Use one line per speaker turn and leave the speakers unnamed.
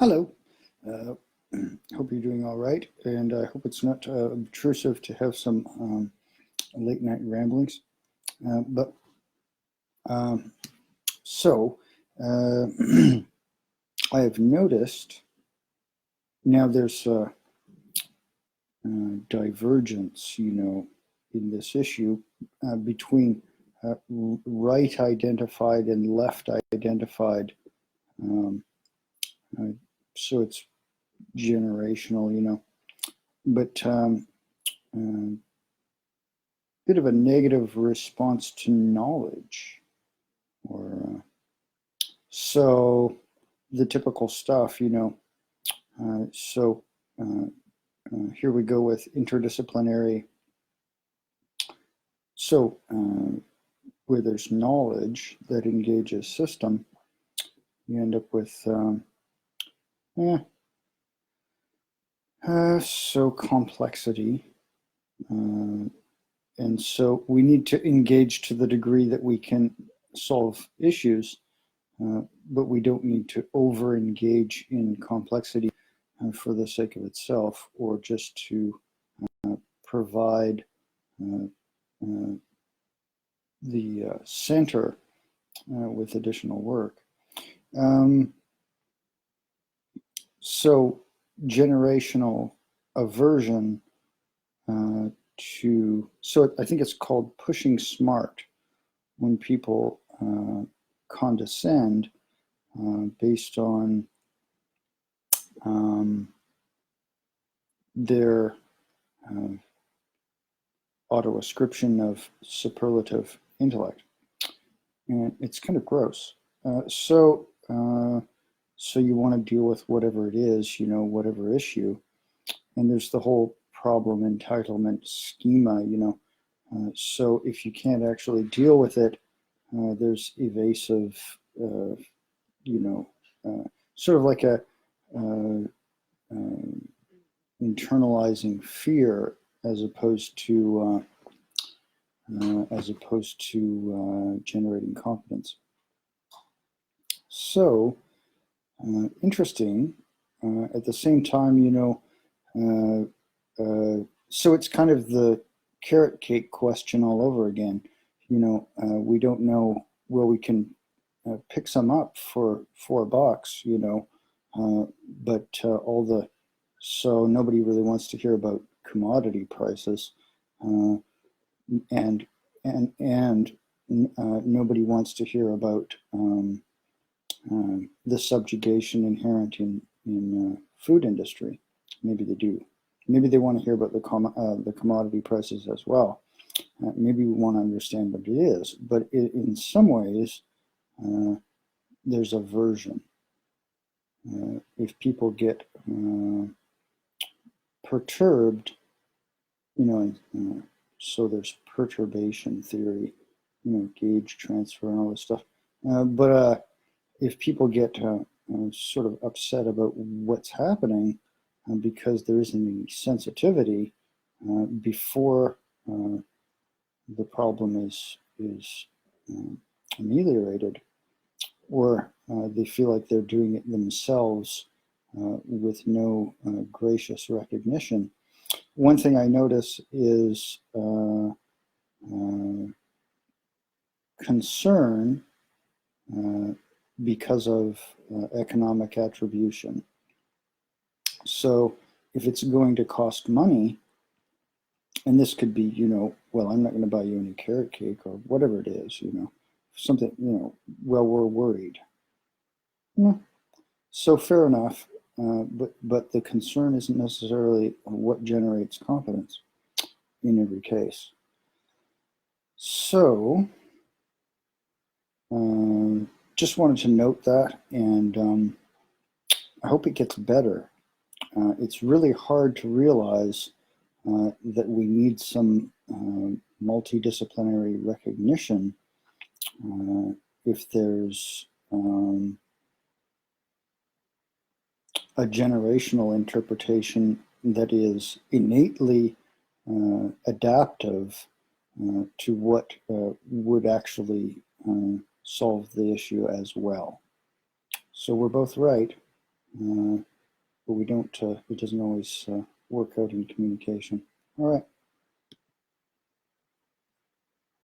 Hello. Uh, hope you're doing all right, and I hope it's not obtrusive to have some late night ramblings. But um, so uh, I have noticed now there's divergence, in this issue between right identified and left identified. Um, uh, so it's generational, but uh, bit of a negative response to knowledge, or so the typical stuff, so here we go with interdisciplinary. So where there's knowledge that engages system, you end up with so complexity. And so we need to engage to the degree that we can solve issues, but we don't need to over-engage in complexity for the sake of itself, or just to provide the center with additional work. So generational aversion so I think it's called pushing smart, when people condescend based on their auto-ascription of superlative intellect. And it's kind of gross. So you want to deal with whatever it is, whatever issue. And there's the whole problem entitlement schema, so if you can't actually deal with it, there's evasive, sort of like a internalizing fear, as opposed to generating competence. So interesting. At the same time, so it's kind of the carrot cake question all over again. We don't know. Well, we can pick some up for $4, but so nobody really wants to hear about commodity prices, and nobody wants to hear about the subjugation inherent in food industry. Maybe they do. Maybe they want to hear about the commodity prices as well. Maybe we want to understand what it is, but in some ways, there's aversion. If people get perturbed, so there's perturbation theory, gauge transfer and all this stuff. But if people get sort of upset about what's happening because there isn't any sensitivity before the problem is ameliorated, or they feel like they're doing it themselves with no gracious recognition. One thing I notice is concern because of economic attribution. So if it's going to cost money, and this could be, well, I'm not going to buy you any carrot cake, or whatever it is, something, well, we're worried. So fair enough, but the concern isn't necessarily what generates competence in every case. So just wanted to note that, and I hope it gets better. It's really hard to realize that we need some multidisciplinary recognition if there's a generational interpretation that is innately adaptive to what would actually solve the issue as well. So we're both right, but we don't. It doesn't always work out in communication. All right.